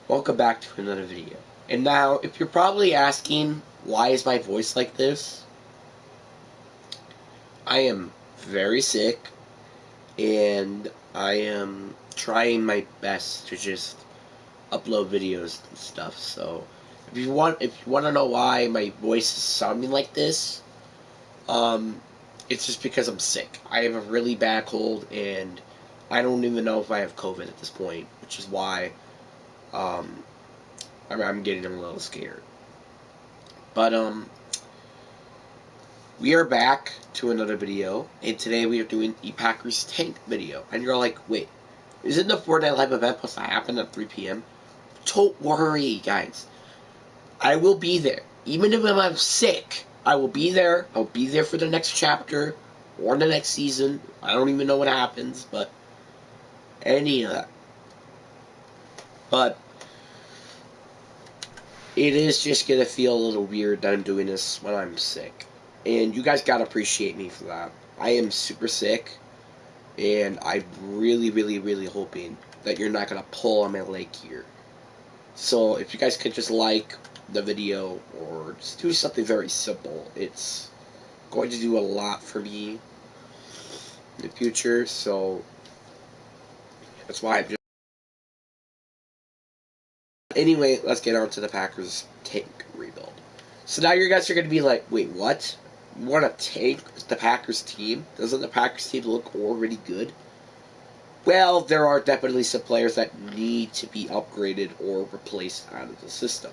Welcome back to another video. And now, if you're probably asking, why is my voice like this? I am very sick, and I am trying my best to just upload videos and stuff. So, if you want to know why my voice is sounding like this, it's just because I'm sick. I have a really bad cold, and I don't even know if I have COVID at this point, which is why, I'm getting a little scared. But, we are back to another video, and today we are doing the Packers tank video. And you're like, wait, isn't the Fortnite Live event supposed to happen at 3 p.m.? Don't worry, guys. I will be there. Even if I'm sick, I will be there. I'll be there for the next chapter, or the next season. I don't even know what happens, but any of that. But it is just going to feel a little weird that I'm doing this when I'm sick. And you guys got to appreciate me for that. I am super sick. And I'm really, really, really hoping that you're not going to pull on my leg here. So if you guys could just like the video or just do something very simple. It's going to do a lot for me in the future. So that's why I'm just... Anyway, let's get on to the Packers tank rebuild. So now you guys are going to be like, wait, what? You want to tank the Packers team? Doesn't the Packers team look already good? Well, there are definitely some players that need to be upgraded or replaced out of the system.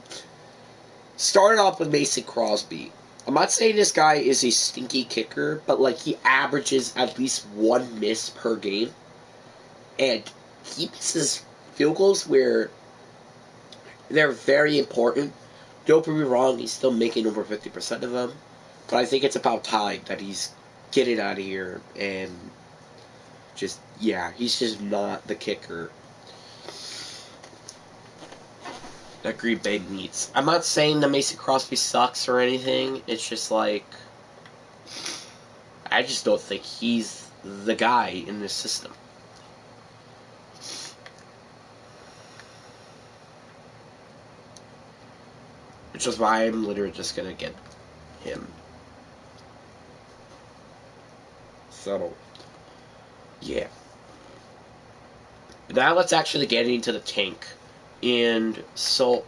Starting off with Mason Crosby. I'm not saying this guy is a stinky kicker, but like he averages at least one miss per game. And he misses field goals where they're very important. Don't get me wrong, he's still making over 50% of them. But I think it's about time that he's getting out of here and just, yeah, he's just not the kicker that Green Bay needs. I'm not saying that Mason Crosby sucks or anything. It's just like, I just don't think he's the guy in this system. Which is why I'm literally just going to get him. So, yeah. Now let's actually get into the tank. And so,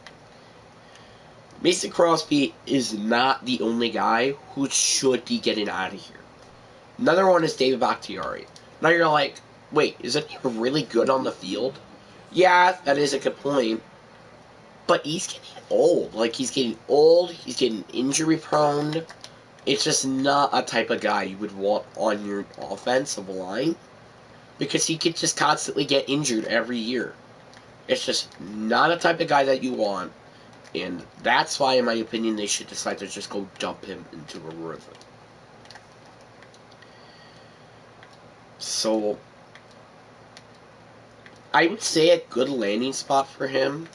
Mason Crosby is not the only guy who should be getting out of here. Another one is David Bakhtiari. Now you're like, wait, isn't he really good on the field? Yeah, that is a good point. But he's getting old. Like, he's getting old, he's getting injury prone. It's just not a type of guy you would want on your offensive line. Because he could just constantly get injured every year. It's just not a type of guy that you want. And that's why, in my opinion, they should decide to just go dump him into a river. So, I would say a good landing spot for him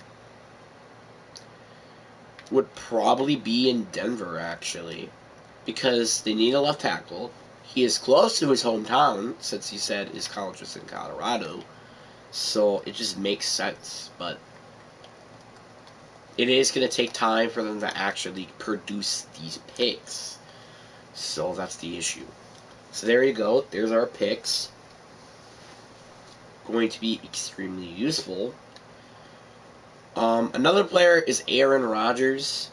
would probably be in Denver, actually. Because they need a left tackle. He is close to his hometown, since he said his college was in Colorado. So it just makes sense. But it is going to take time for them to actually produce these picks. So that's the issue. So there you go. There's our picks. Going to be extremely useful. Another player is Aaron Rodgers.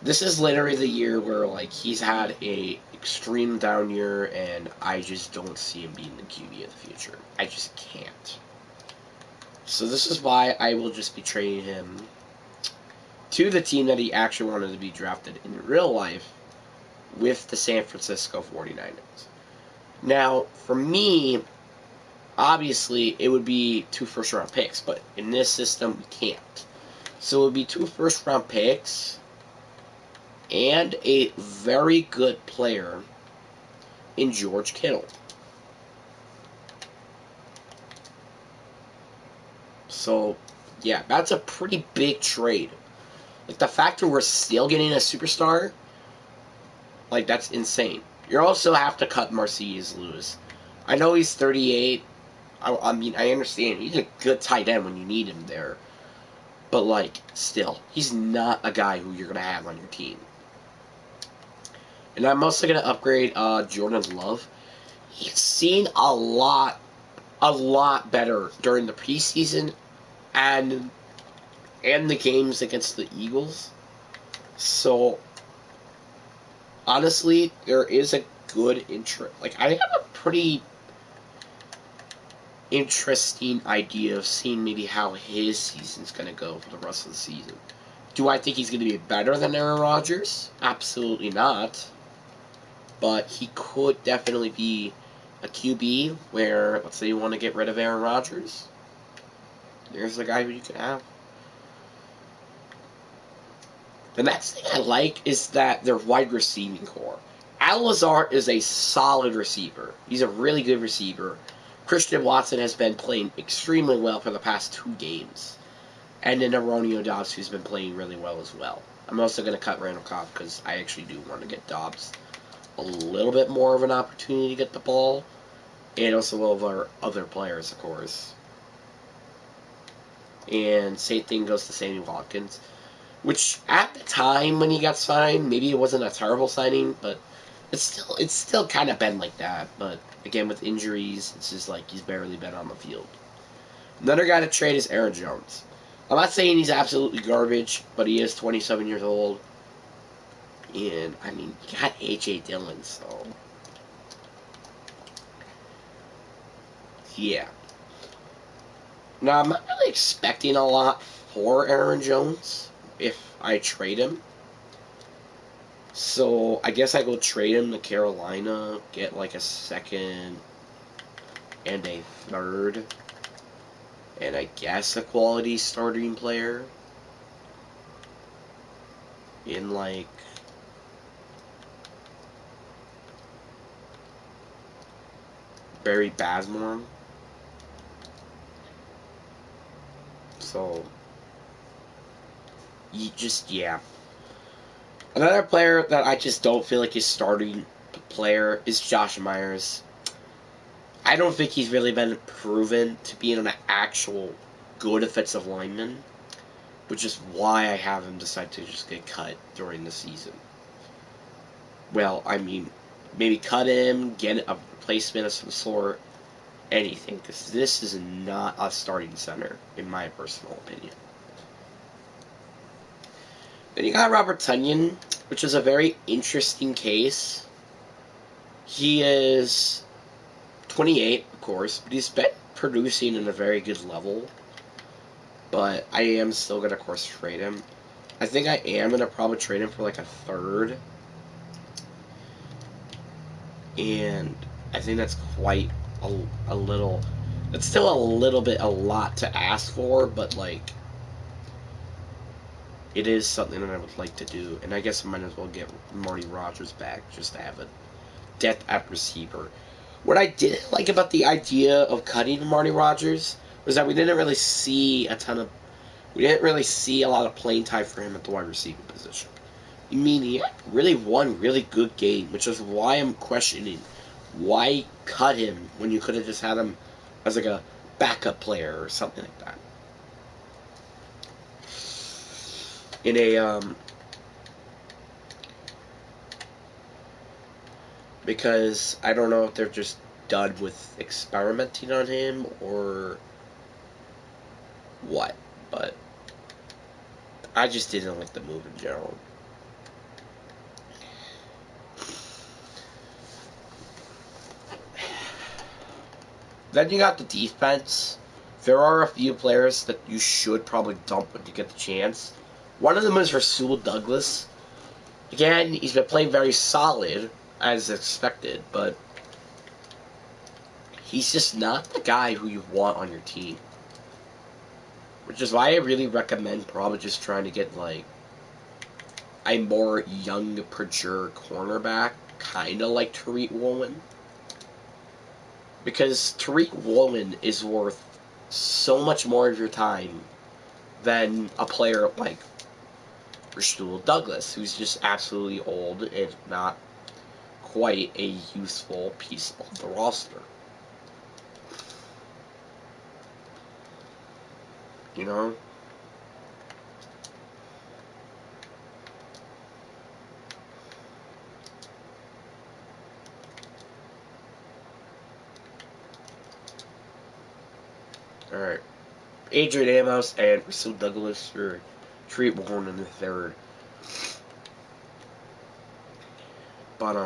This is literally the year where, like, he's had a extreme down year, and I just don't see him being the QB of the future. I just can't. So this is why I will just be trading him to the team that he actually wanted to be drafted in real life with the San Francisco 49ers. Now, for me, obviously, it would be 2 first-round picks, but in this system, we can't. So it would be 2 first-round picks and a very good player in George Kittle. So, yeah, that's a pretty big trade. Like, the fact that we're still getting a superstar, like, that's insane. You also have to cut Marcedes Lewis. I know he's 38. I mean, I understand he's a good tight end when you need him there, but like, still, he's not a guy who you're gonna have on your team. And I'm also gonna upgrade Jordan Love. He's seen a lot better during the preseason and the games against the Eagles. So honestly, there is a good interest. Like, I have a pretty interesting idea of seeing maybe how his season's going to go for the rest of the season. Do I think he's going to be better than Aaron Rodgers? Absolutely not. But he could definitely be a QB where, let's say you want to get rid of Aaron Rodgers. There's the guy who you could have. The next thing I like is that their wide receiving core. Al Lazard is a solid receiver. He's a really good receiver. Christian Watson has been playing extremely well for the past 2 games. And then Romeo Doubs, who's been playing really well as well. I'm also going to cut Randall Cobb because I actually do want to get Doubs a little bit more of an opportunity to get the ball. And also all of our other players, of course. And same thing goes to Sammy Watkins. Which, at the time when he got signed, maybe it wasn't a terrible signing, but it's still kind of been like that. But, again, with injuries, it's just like he's barely been on the field. Another guy to trade is Aaron Jones. I'm not saying he's absolutely garbage, but he is 27 years old. And, I mean, you got A.J. Dillon, so... yeah. Now, I'm not really expecting a lot for Aaron Jones if I trade him. So, I guess I go trade him to Carolina, get like a second and a third, and I guess a quality starting player in like Barry Basmore. So, yeah. Another player that I just don't feel like is starting player is Josh Myers. I don't think he's really been proven to be an actual good offensive lineman, which is why I have him decide to just get cut during the season. Well, I mean, maybe cut him, get a replacement of some sort, anything, because this is not a starting center, in my personal opinion. Then you got Robert Tonyan, which is a very interesting case. He is 28, of course, but he's been producing at a very good level. But I am still going to, of course, trade him. I think I am going to probably trade him for like a third. And I think that's quite a little... It's still a lot to ask for, but like... it is something that I would like to do, and I guess I might as well get Marty Rogers back just to have a depth at receiver. What I didn't like about the idea of cutting Marty Rogers was that we didn't really see a lot of playing time for him at the wide receiver position. I mean, he had really one really good game, which is why I'm questioning why cut him when you could have just had him as like a backup player or something like that. In a, because I don't know if they're just done with experimenting on him or what, but I just didn't like the move in general. Then you got the defense. There are a few players that you should probably dump when you get the chance. One of them is Rasul Douglas. Again, he's been playing very solid, as expected, but he's just not the guy who you want on your team. Which is why I really recommend probably just trying to get, like, a more young, mature cornerback, kind of like Tariq Woolen. Because Tariq Woolen is worth so much more of your time than a player like Rasul Douglas, who's just absolutely old and not quite a useful piece of the roster. You know? Alright. Adrian Amos and Rasul Douglas for Treat Warren in the third. But,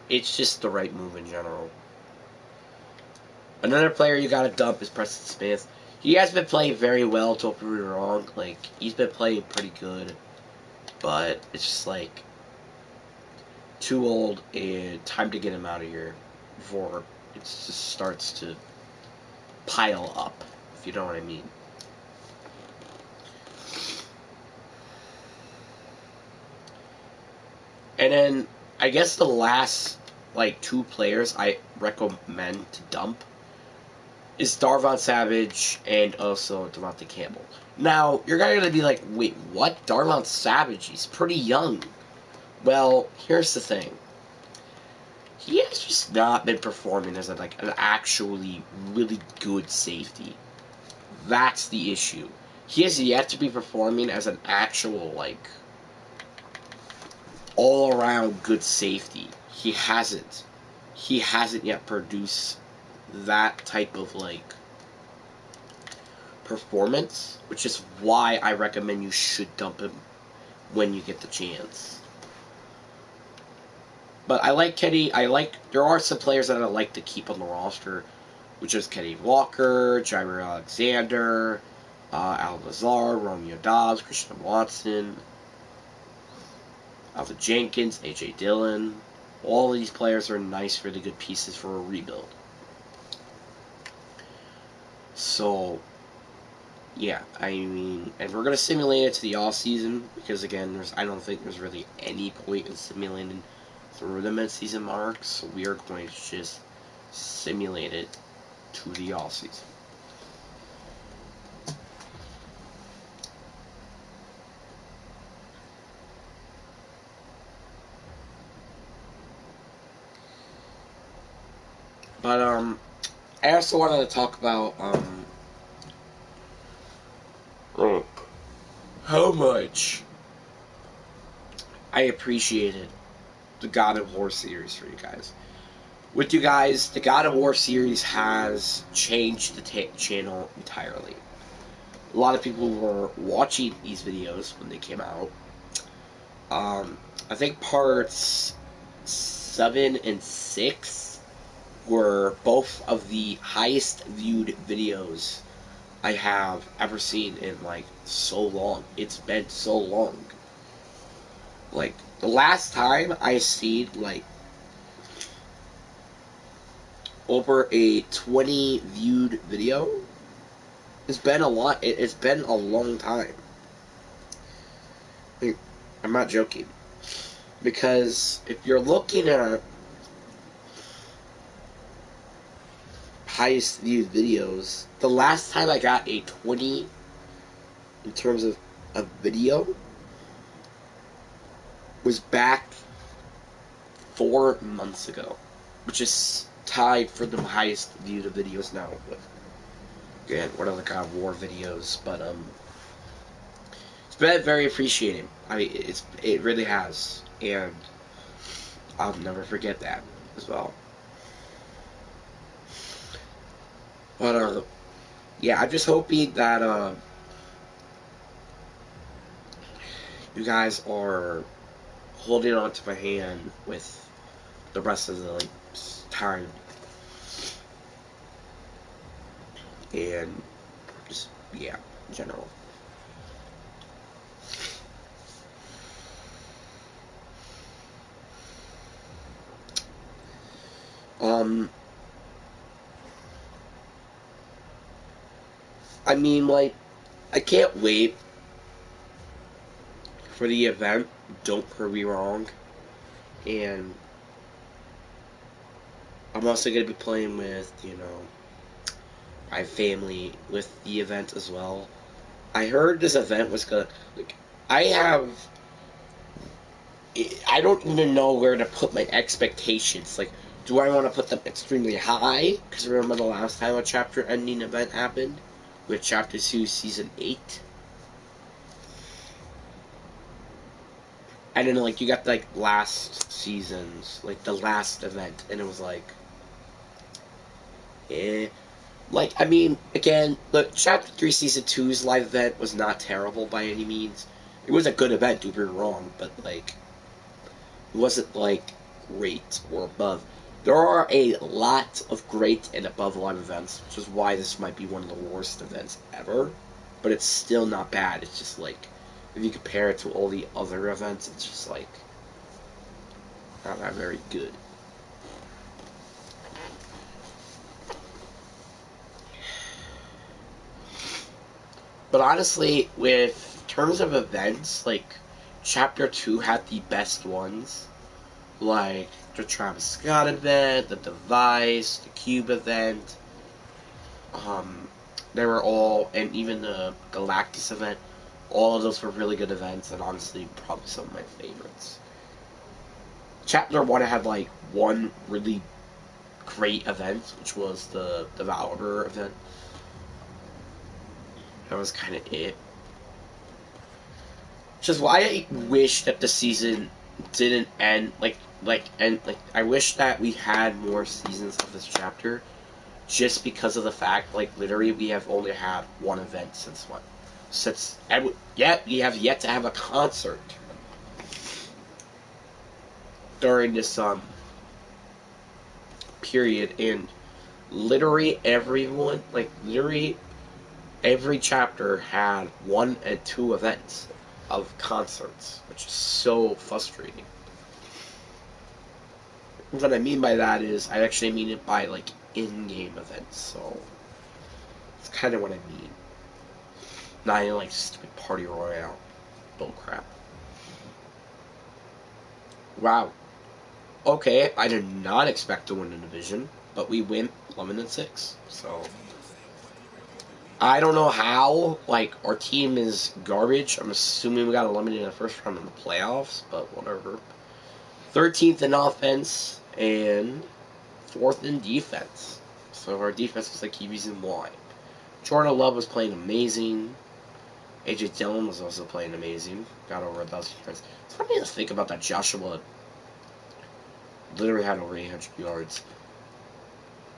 it's just the right move in general. Another player you gotta dump is Preston Smith. He has been playing very well, don't get me wrong. Like, he's been playing pretty good. But it's just like too old and time to get him out of here before it just starts to pile up, if you know what I mean. And then I guess the last like two players I recommend to dump is Darvon Savage and also Devontae Campbell. Now, you're gonna be like, wait, what? Darvon Savage? He's pretty young. Well, here's the thing. He has just not been performing as an actually really good safety. That's the issue. He has yet to be performing as an actual, like, all-around good safety. He hasn't. He hasn't yet produced that type of, like, performance, which is why I recommend you should dump him when you get the chance. But I like Kenny. There are some players that I like to keep on the roster, which is Kenny Walker, Jair Alexander, Al Lazar, Romeo Dobbs, Christian Watson, Alvin Jenkins, A.J. Dillon. All of these players are nice, really good pieces for a rebuild. So, yeah, I mean, and we're going to simulate it to the off-season, because, again, I don't think there's really any point in simulating through the mid-season mark, so we are going to just simulate it to the off-season. But, I also wanted to talk about, how much I appreciated the God of War series for you guys. With you guys, the God of War series has changed the channel entirely. A lot of people were watching these videos when they came out. I think parts 7 and 6 were both of the highest viewed videos I have ever seen in, like, so long. It's been so long. Like, the last time I seen, like, over a 20 viewed video, it's been a lot. It's been a long time. I mean, I'm not joking. Because if you're looking at highest viewed videos, the last time I got a 20 in terms of a video was back 4 months ago, which is tied for the highest viewed videos now with, again, one of the God of War videos. But it's been very appreciated. I mean, it really has, and I'll never forget that as well. But yeah, I'm just hoping that you guys are holding on to my hand with the rest of the time, and just, yeah, in general. I mean, like, I can't wait for the event, don't prove me wrong, and I'm also going to be playing with, my family with the event as well. I heard this event was going to, like, I don't even know where to put my expectations. Like, do I want to put them extremely high? Because remember the last time a chapter ending event happened? with Chapter 2, Season 8. And then, like, you got, like, last season's, like, the last event, and it was like, eh. Like, I mean, again, the Chapter 3 Season two's live event was not terrible by any means. It was a good event, don't be wrong, but, like, it wasn't, like, great or above. There are a lot of great and above live events, which is why this might be one of the worst events ever. But it's still not bad. It's just, like, if you compare it to all the other events, it's just, like, not that very good. But honestly, with terms of events, like, Chapter 2 had the best ones. Like, the Travis Scott event, the Device, the Cube event. Um, they were all, and even the Galactus event, all of those were really good events, and honestly, probably some of my favorites. Chapter 1 had, like, one really great event, which was the Devourer event. That was kind of it. Which is why I wish that the season didn't end I wish that we had more seasons of this chapter, just because of the fact, like, literally we have only had one event since yet we have yet to have a concert during this period, and literally every chapter had 1 and 2 events of concerts, which is so frustrating. What I mean by that is, I actually mean it by, like, in-game events, so it's kind of what I mean. Not in, like, stupid Party Royale bullcrap. Wow. Okay, I did not expect to win the division, but we win 11-6, so I don't know how. Like, our team is garbage. I'm assuming we got eliminated in the first round in the playoffs, but whatever. 13th in offense and 4th in defense. So our defense is the key reason why. Jordan Love was playing amazing. AJ Dillon was also playing amazing. Got over 1,000 yards. It's funny to think about that. Joshua literally had over 800 yards.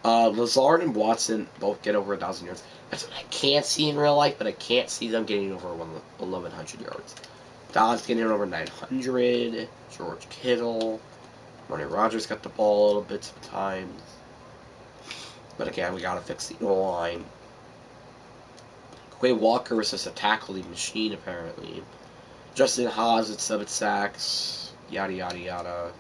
Lazard and Watson both get over 1,000 yards. That's what I can't see in real life, but I can't see them getting over 1,100 yards. Dobbs getting over 900. George Kittle. Ronnie Rogers got the ball a little bit of times. But again, we gotta fix the O-line. Quay Walker is just a tackling machine, apparently. Justin Haas at 7 sacks. Yada, yada, yada.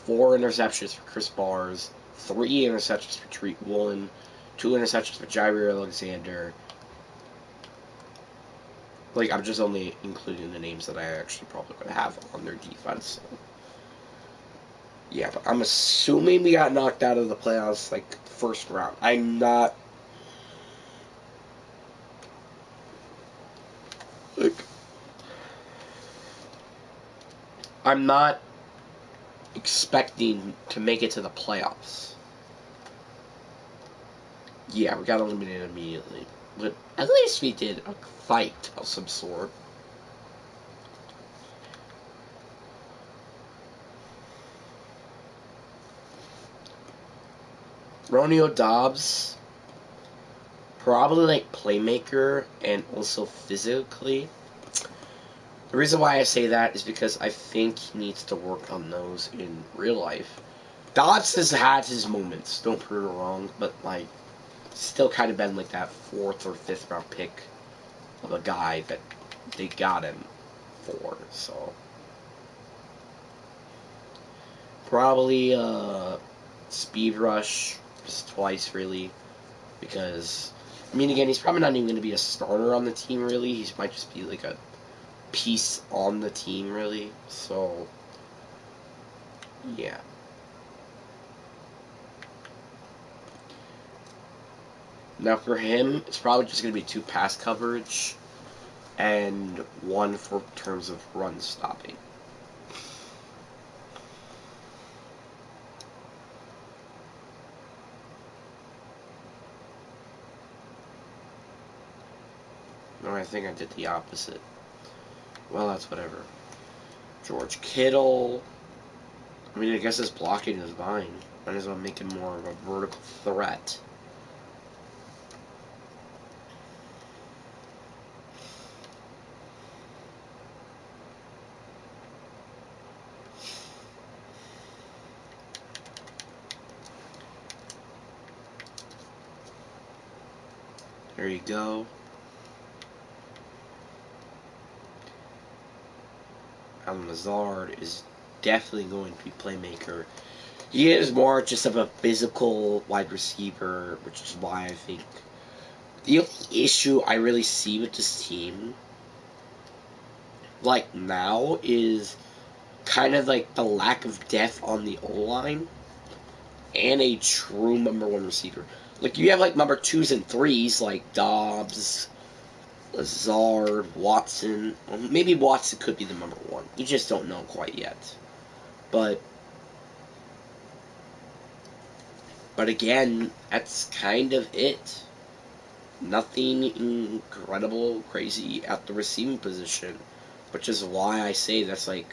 4 interceptions for Chris Bars. 3 interceptions for Tariq Woolen. 2 interceptions for Jair Alexander. Like, I'm just only including the names that I actually probably would have on their defense. So. Yeah, but I'm assuming we got knocked out of the playoffs, like, first round. I'm not... Like... I'm not expecting to make it to the playoffs. Yeah, we got eliminated immediately. But at least we did a fight of some sort. Romeo Dobbs, probably like playmaker and also physically. The reason why I say that is because I think he needs to work on those in real life. Dobbs has had his moments, don't prove it wrong, but like still kind of been like that 4th or 5th round pick of a guy that they got him for, so probably speed rush just twice really, because I mean again he's probably not even going to be a starter on the team really. He might just be like a piece on the team really. So yeah. Now for him, it's probably just going to be 2 pass coverage and 1 for terms of run stopping. No, I think I did the opposite. Well, that's whatever. George Kittle. I mean, I guess his blocking is fine. Might as well make him more of a vertical threat. There you go. Allen Lazard is definitely going to be playmaker. He is more just of a physical wide receiver, which is why I think the only issue I really see with this team, like now, is kind of like the lack of depth on the O-line and a true number one receiver. Like, you have like number twos and threes, like Dobbs, Lazard, Watson. Well, maybe Watson could be the number one. You just don't know quite yet. But again, that's kind of it. Nothing incredible, crazy at the receiving position, which is why I say that's like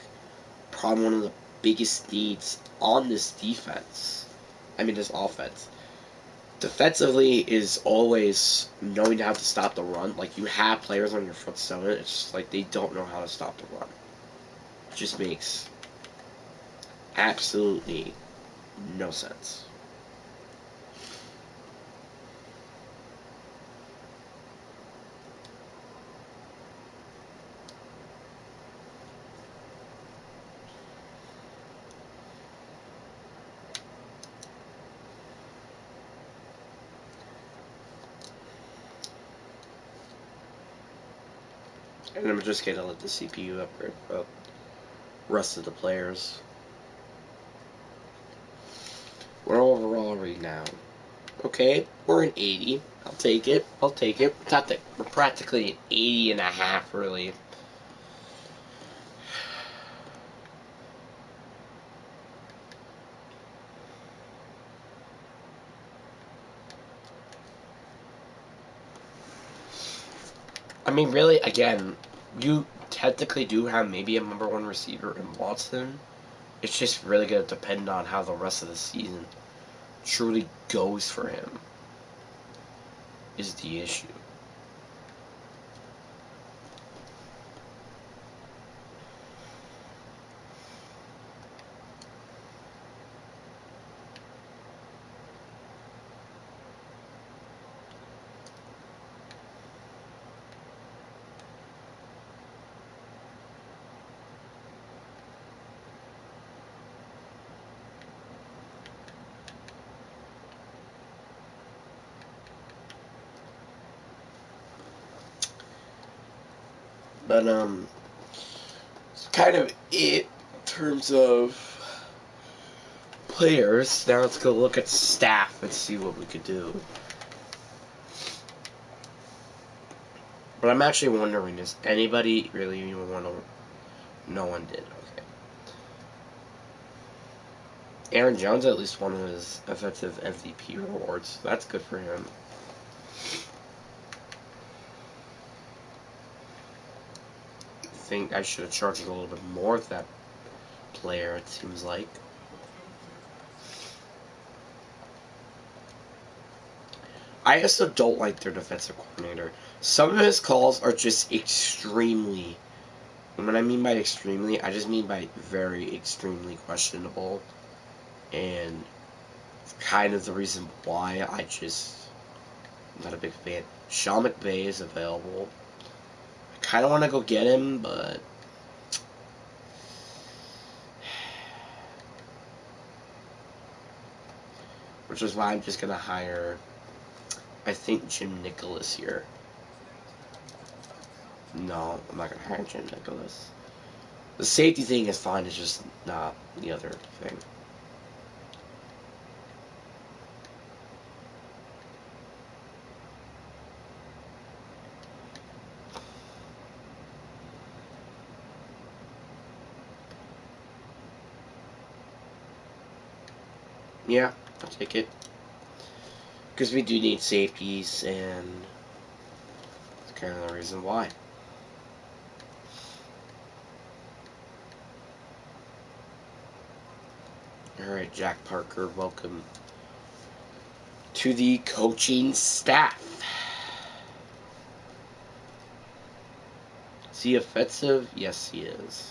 probably one of the biggest needs on this defense. I mean, this offense. Defensively is always knowing how to stop the run. Like, you have players on your front seven, it's just like they don't know how to stop the run. It just makes absolutely no sense. And I'm just gonna let the CPU upgrade up. Rest of the players. We're overall right now. Okay, we're an 80. I'll take it. I'll take it. It's not that we're practically an 80 and a half, really. I mean, really, again, you technically do have maybe a number one receiver in Watson. It's just really going to depend on how the rest of the season truly goes for him, is the issue. But, it's kind of it in terms of players. Now let's go look at staff and see what we could do. But I'm actually wondering, does anybody really even want to... No one did. Okay. Aaron Jones at least won his offensive MVP rewards. That's good for him. I think I should have charged a little bit more of that player, it seems like. I also don't like their defensive coordinator. Some of his calls are just extremely... And what I mean by extremely, I just mean by very extremely questionable. And kind of the reason why I'm not a big fan. Sean McVay is available. I kind of want to go get him, but... Which is why I'm just going to hire, I think, Jim Nicholas here. No, I'm not going to hire Jim Nicholas. The safety thing is fine, it's just not the other thing. Yeah, I'll take it. Because we do need safeties, and it's kind of the reason why. Alright, Jack Parker, welcome to the coaching staff. Is he offensive? Yes, he is.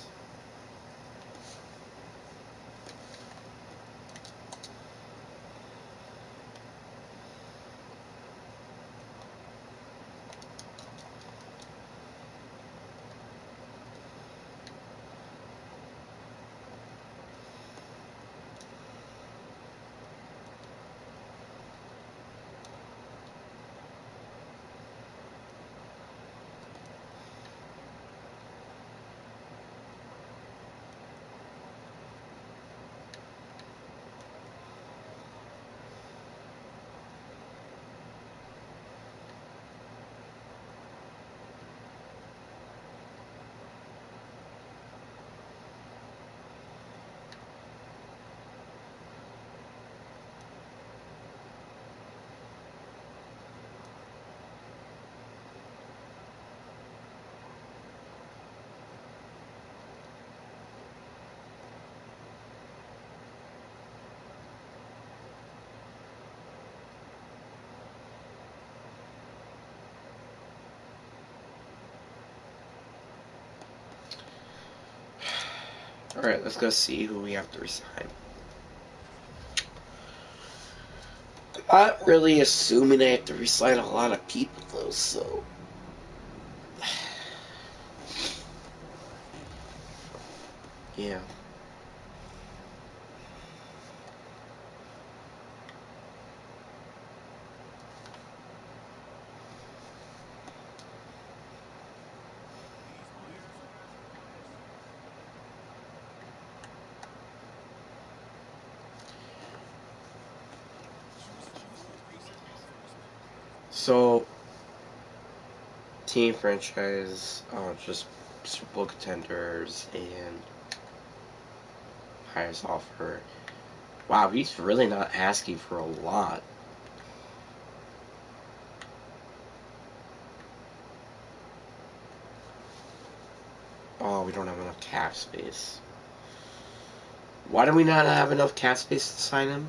Alright, let's go see who we have to resign. I'm not really assuming I have to resign a lot of people, though, so... yeah. So, team franchise, just Super Bowl contenders and highest offer. Wow, he's really not asking for a lot. Oh, we don't have enough cap space. Why do we not have enough cap space to sign him?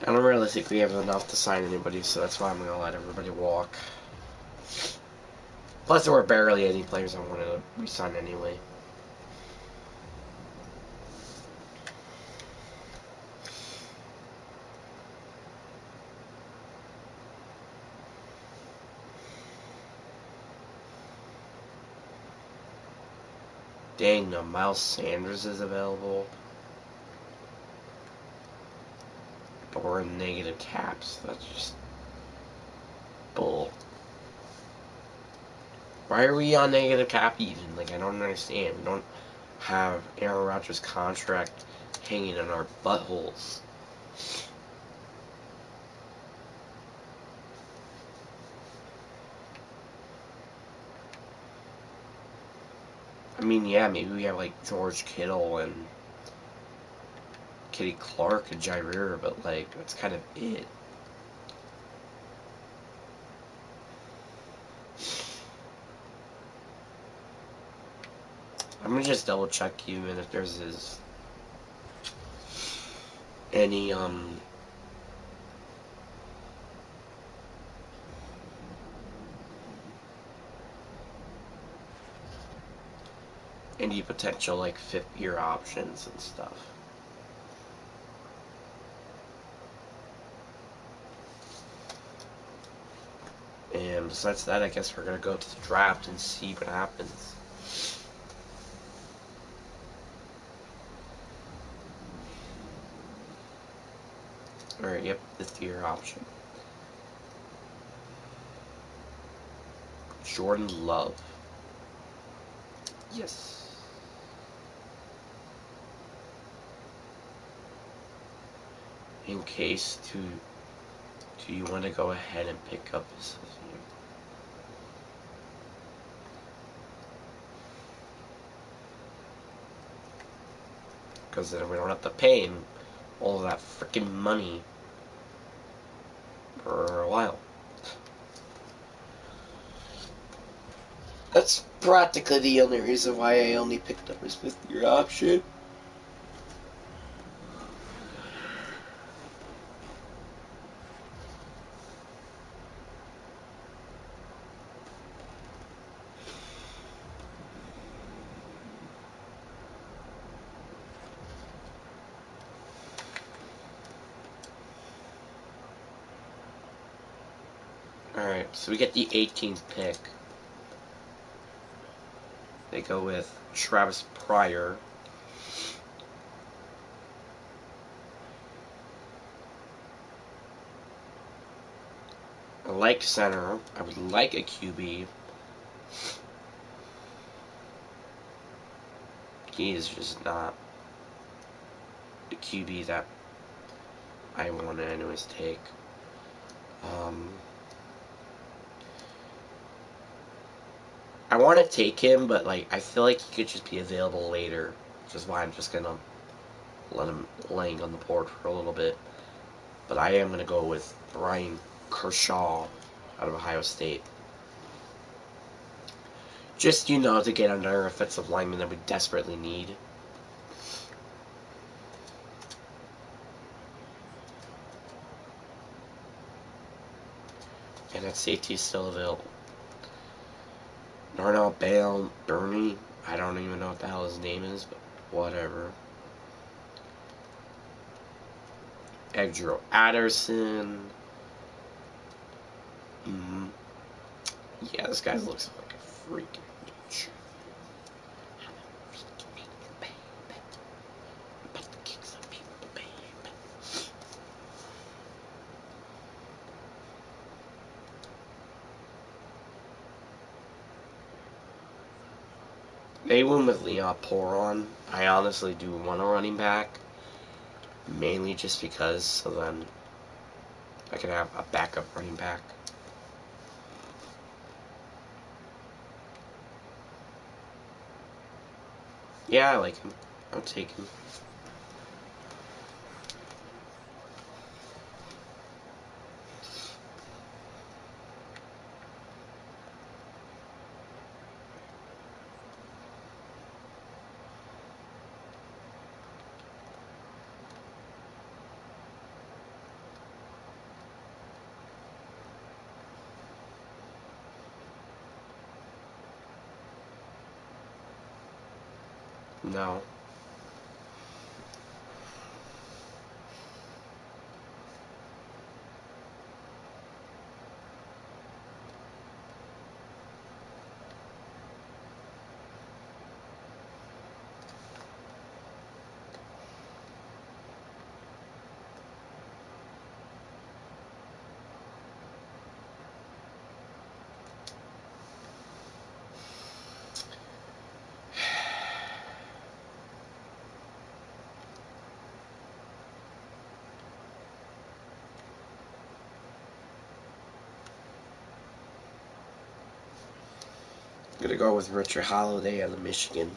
I don't really think we have enough to sign anybody, so that's why I'm going to let everybody walk. Plus, there were barely any players I wanted to re-sign anyway. Dang, no, Miles Sanders is available. But we're in negative caps. That's just bull. Why are we on negative cap even? Like, I don't understand. We don't have Aaron Rodgers' contract hanging in our buttholes. I mean, yeah, maybe we have, like, George Kittle and Kenny Clark and Jair, but, like, that's kind of it. I'm gonna just double check you and if there's any potential like 5th-year options and stuff. And besides that, I guess we're gonna go to the draft and see what happens. Alright, yep, 5th-year option. Jordan Love. Yes. In case do you want to go ahead and pick up his because then we don't have to pay him all that freaking money for a while. That's practically the only reason why I only picked up his 5th-year option. Alright, so we get the 18th pick. They go with Travis Pryor. I like center. I would like a QB. He is just not the QB that I want to anyways take. I want to take him, but like I feel like he could just be available later, which is why I'm just gonna let him laying on the board for a little bit. But I am gonna go with Brian Kershaw out of Ohio State. Just, to get another offensive lineman that we desperately need. And that safety is still available. Darnell Bale Burney. I don't even know what the hell his name is, but whatever. Edro Addison. Yeah, this guy looks like a freaking bitch. I'm about to kick some people, babe. They went with Leon Poron. I honestly do want a running back. Mainly just because, so then I can have a backup running back. Yeah, I like him. I'll take him. No. I'm gonna go with Richard Holiday out of Michigan.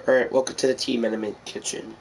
Alright, welcome to the Team Element Kitchen.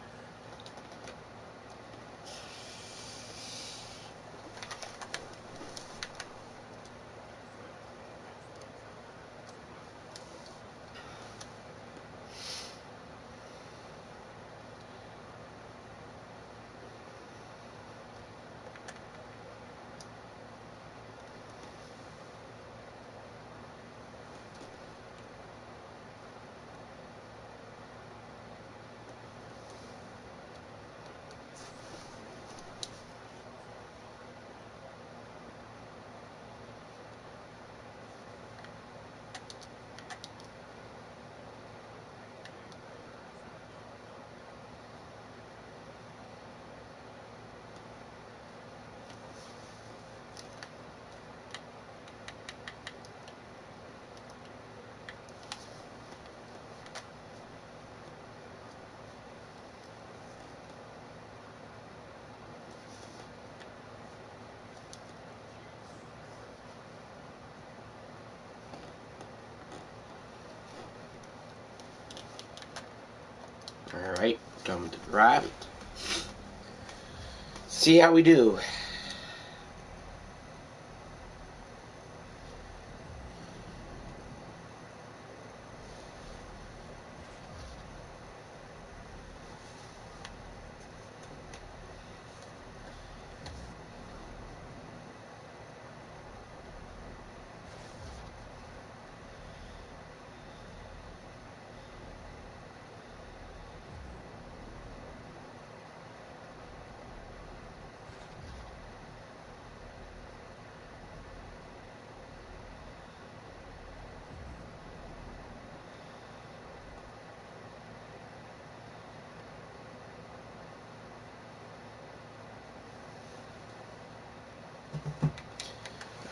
Alright, done with the draft. See how we do.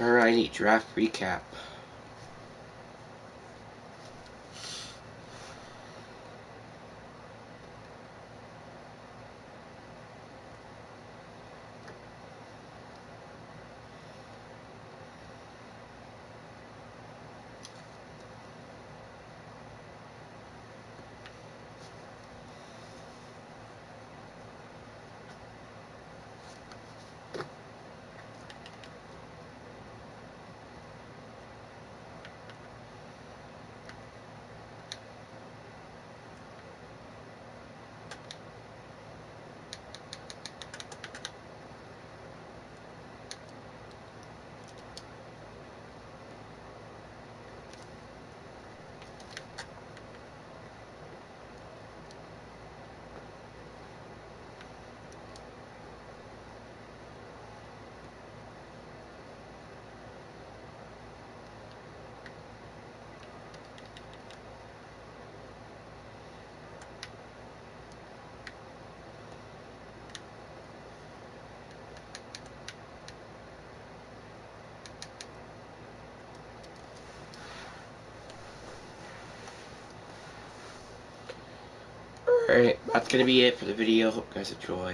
Alrighty, draft recap. Alright, that's gonna be it for the video. Hope you guys enjoy.